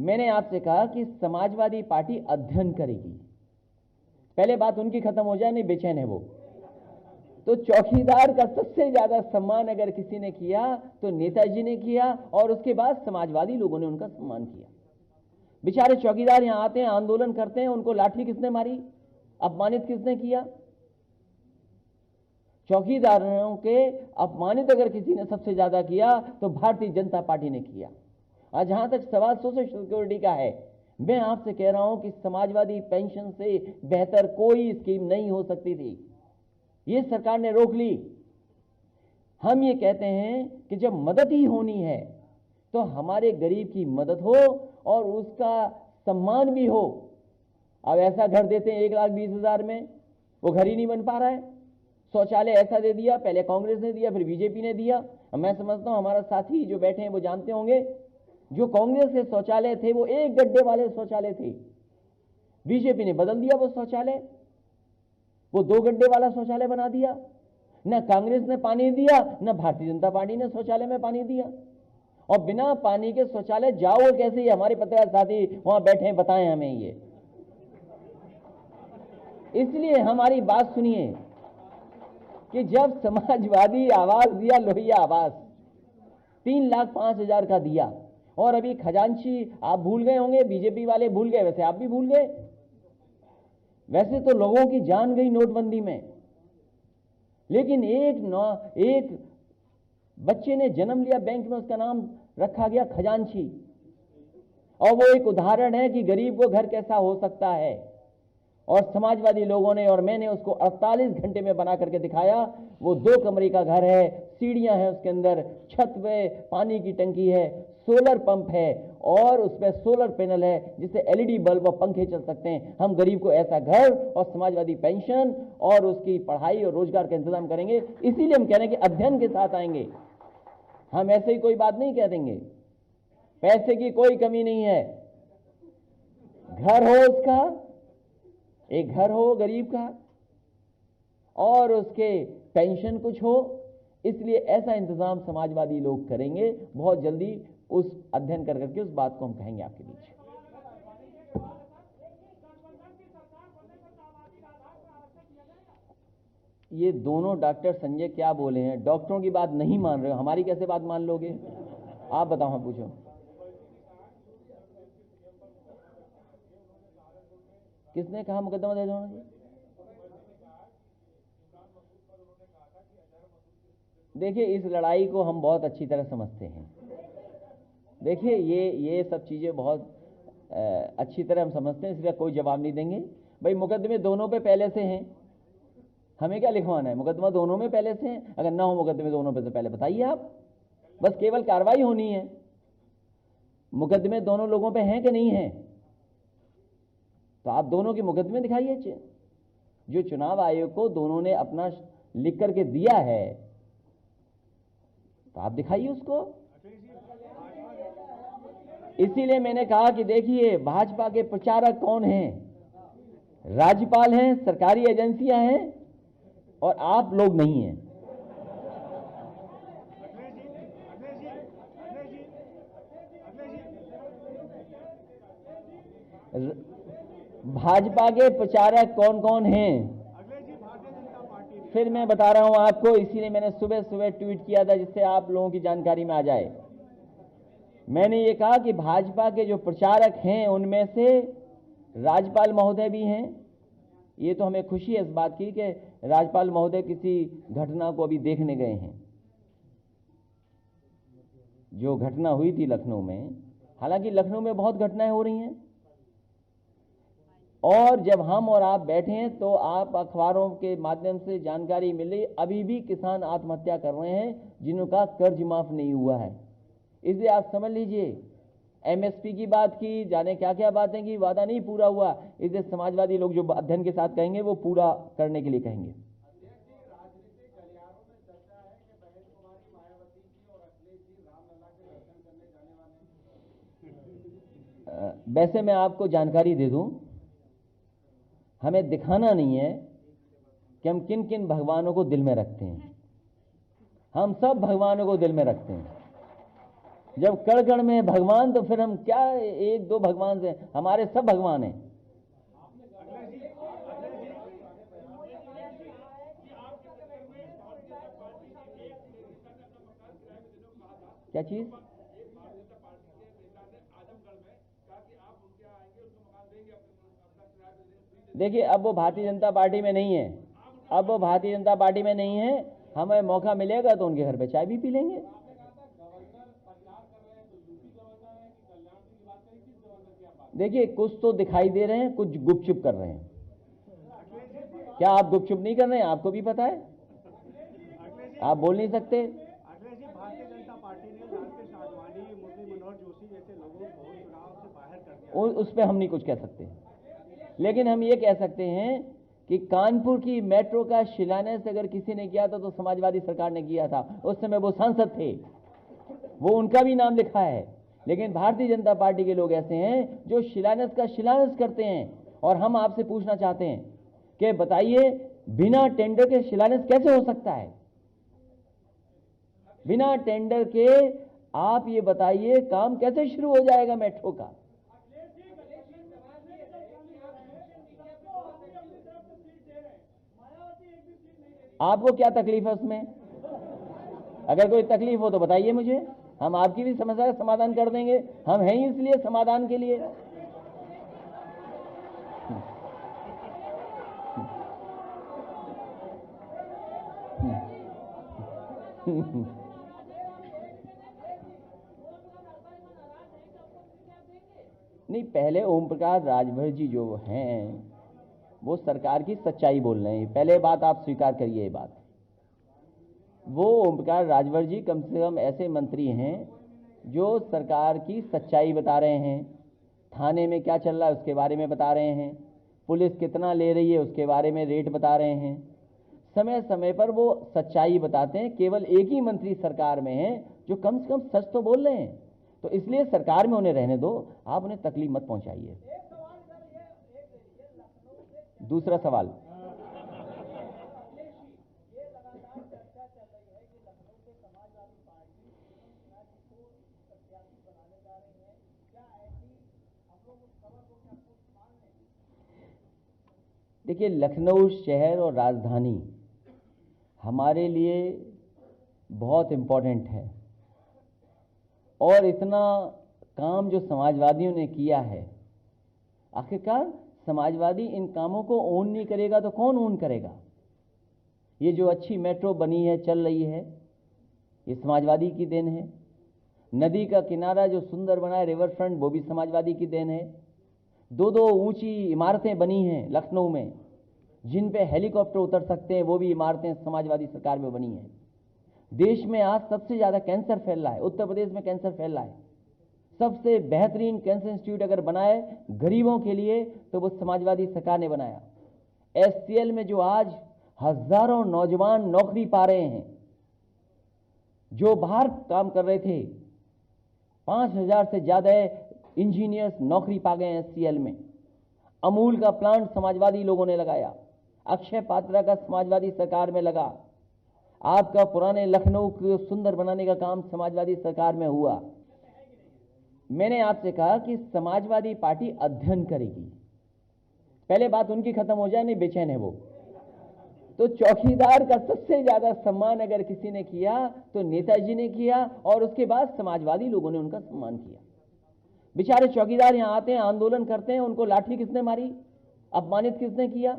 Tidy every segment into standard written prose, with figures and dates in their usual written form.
मैंने आपसे कहा कि समाजवादी पार्टी अध्ययन करेगी। पहले बात उनकी खत्म हो जाए, नहीं बेचैन है वो। तो चौकीदार का सबसे ज्यादा सम्मान अगर किसी ने किया तो नेताजी ने किया, और उसके बाद समाजवादी लोगों ने उनका सम्मान किया। बेचारे चौकीदार यहां आते हैं, आंदोलन करते हैं, उनको लाठी किसने मारी, अपमानित किसने किया? चौकीदारों के अपमानित अगर किसी ने सबसे ज्यादा किया तो भारतीय जनता पार्टी ने किया। आज जहां तक सवाल सोशल सिक्योरिटी का है, मैं आपसे कह रहा हूं कि समाजवादी पेंशन से बेहतर कोई स्कीम नहीं हो सकती थी, ये सरकार ने रोक ली। हम ये कहते हैं कि जब मदद ही होनी है तो हमारे गरीब की मदद हो और उसका सम्मान भी हो। अब ऐसा घर देते हैं 1,20,000 में, वो घर ही नहीं बन पा रहा है। शौचालय ऐसा दे दिया, पहले कांग्रेस ने दिया, फिर बीजेपी ने दिया। मैं समझता हूं हमारा साथी जो बैठे हैं वो जानते होंगे, जो कांग्रेस के शौचालय थे वो 1 गड्ढे वाले शौचालय थे, बीजेपी ने बदल दिया वो शौचालय, वो 2 गड्ढे वाला शौचालय बना दिया। न कांग्रेस ने पानी दिया, न भारतीय जनता पार्टी ने शौचालय में पानी दिया। और बिना पानी के शौचालय जाओ कैसे, ये हमारे पत्रकार साथी वहां बैठे हैं, बताएं हमें ये। इसलिए हमारी बात सुनिए कि जब समाजवादी आवास दिया, लोहिया आवास 3,05,000 का दिया, और अभी खजांची आप भूल गए होंगे, बीजेपी वाले भूल गए, वैसे आप भी भूल गए। वैसे तो लोगों की जान गई नोटबंदी में, लेकिन एक बच्चे ने जन्म लिया बैंक में, उसका नाम रखा गया खजांची। और वो एक उदाहरण है कि गरीब को घर कैसा हो सकता है। और समाजवादी लोगों ने और मैंने उसको 48 घंटे में बना करके दिखाया। वो 2 कमरे का घर है, सीढ़ियां हैं उसके अंदर, छत पे पानी की टंकी है, सोलर पंप है, और उस पर सोलर पैनल है जिससे एलईडी बल्ब और पंखे चल सकते हैं। हम गरीब को ऐसा घर और समाजवादी पेंशन और उसकी पढ़ाई और रोजगार का इंतजाम करेंगे। इसीलिए हम कह रहे हैं कि अध्ययन के साथ आएंगे, हम ऐसे ही कोई बात नहीं कह देंगे। पैसे की कोई कमी नहीं है, घर हो उसका, एक घर हो गरीब का, और उसके पेंशन कुछ हो। इसलिए ऐसा इंतजाम समाजवादी लोग करेंगे। बहुत जल्दी उस अध्ययन कर करके उस बात को हम कहेंगे आपके बीच। ये दोनों डॉक्टर संजय क्या बोले हैं, डॉक्टरों की बात नहीं मान रहे हो, हमारी कैसे बात मान लोगे? आप बताओ, हाँ पूछो। किसने कहा मुकदमा दे दो? देखिए, इस लड़ाई को हम बहुत अच्छी तरह समझते हैं। देखिए, ये सब चीजें बहुत अच्छी तरह हम समझते हैं, इसलिए कोई जवाब नहीं देंगे। भाई, मुकदमे दोनों पे पहले से हैं, हमें क्या लिखवाना है? मुकदमा दोनों में पहले से हैं। अगर ना हो मुकदमे दोनों पे से पहले बताइए आप, बस केवल कार्रवाई होनी है। मुकदमे दोनों लोगों पे हैं कि नहीं है, तो आप दोनों के मुकदमे दिखाइए। जो चुनाव आयोग को दोनों ने अपना लिख करके दिया है, तो आप दिखाइए उसको। इसीलिए मैंने कहा कि देखिए, भाजपा के प्रचारक कौन हैं? राज्यपाल हैं, सरकारी एजेंसियां हैं, और आप लोग नहीं हैं। भाजपा के प्रचारक कौन कौन हैं? फिर मैं बता रहा हूं आपको, इसीलिए मैंने सुबह सुबह ट्वीट किया था, जिससे आप लोगों की जानकारी में आ जाए। मैंने ये कहा कि भाजपा के जो प्रचारक हैं उनमें से राज्यपाल महोदय भी हैं। ये तो हमें खुशी है इस बात की कि राज्यपाल महोदय किसी घटना को अभी देखने गए हैं, जो घटना हुई थी लखनऊ में। हालांकि लखनऊ में बहुत घटनाएं हो रही हैं, और जब हम और आप बैठे हैं तो आप अखबारों के माध्यम से जानकारी मिली, अभी भी किसान आत्महत्या कर रहे हैं जिनका कर्ज माफ नहीं हुआ है। इसलिए आप समझ लीजिए, एमएसपी की बात की, जाने क्या क्या बातें की, वादा नहीं पूरा हुआ। इसलिए समाजवादी लोग जो अध्ययन के साथ कहेंगे वो पूरा करने के लिए कहेंगे। वैसे मैं आपको जानकारी दे दूं, हमें दिखाना नहीं है कि हम किन किन भगवानों को दिल में रखते हैं। हम सब भगवानों को दिल में रखते हैं, जब कण कण में भगवान, तो फिर हम क्या एक दो भगवान से, हमारे सब भगवान हैं। क्या चीज? देखिए, अब वो भारतीय जनता पार्टी में नहीं है, अब वो भारतीय जनता पार्टी में नहीं है। हमें मौका मिलेगा तो उनके घर पे चाय भी पी लेंगे। देखिए, कुछ तो दिखाई दे रहे हैं, कुछ गुपचुप कर रहे हैं। क्या आप गुपचुप नहीं कर रहे हैं? आपको भी पता है, आप बोल नहीं सकते। अखिलेश जी, भारतीय जनता पार्टी ने लालकृष्ण आडवाणी, मुरली मनोहर जोशी जैसे लोगों को चुनाव से बाहर कर दिया। उस पर हम नहीं कुछ कह सकते, लेकिन हम ये कह सकते हैं कि कानपुर की मेट्रो का शिलान्यास अगर किसी ने किया था तो समाजवादी सरकार ने किया था। उस समय वो सांसद थे, वो उनका भी नाम लिखा है। लेकिन भारतीय जनता पार्टी के लोग ऐसे हैं जो शिलान्यास का शिलान्यास करते हैं। और हम आपसे पूछना चाहते हैं कि बताइए, बिना टेंडर के शिलान्यास कैसे हो सकता है? बिना टेंडर के आप ये बताइए, काम कैसे शुरू हो जाएगा मेट्रो का? आपको क्या तकलीफ है उसमें? अगर कोई तकलीफ हो तो बताइए मुझे, हम आपकी भी समस्या का समाधान कर देंगे। हम हैं ही इसलिए समाधान के लिए। नहीं, पहले ओम प्रकाश राजभर जी जो हैं वो सरकार की सच्चाई बोल रहे हैं। पहले बात आप स्वीकार करिए, ये बात, वो ओम प्रकाश राजभर जी कम से कम ऐसे मंत्री हैं जो सरकार की सच्चाई बता रहे हैं। थाने में क्या चल रहा है उसके बारे में बता रहे हैं, पुलिस कितना ले रही है उसके बारे में रेट बता रहे हैं। समय समय पर वो सच्चाई बताते हैं। केवल एक ही मंत्री सरकार में है जो कम से कम सच तो बोल रहे हैं। तो इसलिए सरकार में उन्हें रहने दो, आप उन्हें तकलीफ मत पहुंचाइए। दूसरा सवाल, देखिए, लखनऊ शहर और राजधानी हमारे लिए बहुत इम्पोर्टेंट है। और इतना काम जो समाजवादियों ने किया है, आखिरकार समाजवादी इन कामों को ओन नहीं करेगा तो कौन ओन करेगा? ये जो अच्छी मेट्रो बनी है, चल रही है, ये समाजवादी की देन है। नदी का किनारा जो सुंदर बना है, रिवर फ्रंट, वो भी समाजवादी की देन है। दो दो ऊंची इमारतें बनी हैं लखनऊ में जिन पे हेलीकॉप्टर उतर सकते हैं, वो भी इमारतें समाजवादी सरकार में बनी हैं। देश में आज सबसे ज्यादा कैंसर फैल रहा है, उत्तर प्रदेश में कैंसर फैल रहा है। सबसे बेहतरीन कैंसर इंस्टीट्यूट अगर बनाए गरीबों के लिए तो वो समाजवादी सरकार ने बनाया। एससीएल में जो आज हजारों नौजवान नौकरी पा रहे हैं, जो बाहर काम कर रहे थे, 5000 से ज्यादा इंजीनियर्स नौकरी पा गए एससीएल में। अमूल का प्लांट समाजवादी लोगों ने लगाया, अक्षय पात्रा का समाजवादी सरकार में लगा, आपका पुराने लखनऊ को सुंदर बनाने का काम समाजवादी सरकार में हुआ। मैंने आपसे कहा कि समाजवादी पार्टी अध्ययन करेगी। पहले बात उनकी खत्म हो जाए, नहीं बेचैन है वो। तो चौकीदार का सबसे ज्यादा सम्मान अगर किसी ने किया तो नेताजी ने किया, और उसके बाद समाजवादी लोगों ने उनका सम्मान किया। बेचारे चौकीदार यहां आते हैं, आंदोलन करते हैं, उनको लाठी किसने मारी, अपमानित किसने किया?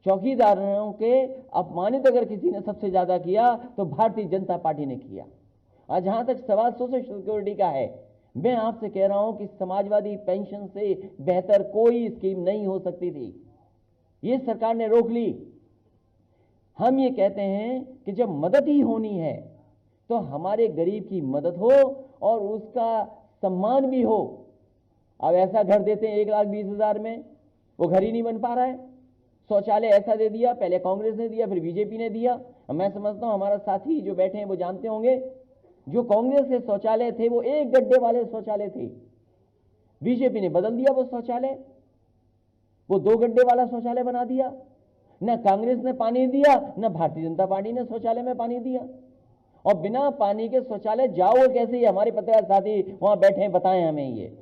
चौकीदारों के अपमानित अगर किसी ने सबसे ज्यादा किया तो भारतीय जनता पार्टी ने किया। और जहां तक सवाल सोशल सिक्योरिटी का है, मैं आपसे कह रहा हूं कि समाजवादी पेंशन से बेहतर कोई स्कीम नहीं हो सकती थी, ये सरकार ने रोक ली। हम ये कहते हैं कि जब मदद ही होनी है तो हमारे गरीब की मदद हो और उसका सम्मान भी हो। अब ऐसा घर देते हैं 1,20,000 में, वो घर ही नहीं बन पा रहा है। शौचालय ऐसा दे दिया, पहले कांग्रेस ने दिया, फिर बीजेपी ने दिया। मैं समझता हूं हमारा साथी जो बैठे हैं वो जानते होंगे, जो कांग्रेस के शौचालय थे वो एक गड्ढे वाले शौचालय थे, बीजेपी ने बदल दिया वो शौचालय, वो 2 गड्ढे वाला शौचालय बना दिया। न कांग्रेस ने पानी दिया, न भारतीय जनता पार्टी ने शौचालय में पानी दिया। और बिना पानी के शौचालय जाओ कैसे? ये हमारे पत्रकार साथी वहां बैठे हैं, बताएं हमें ये।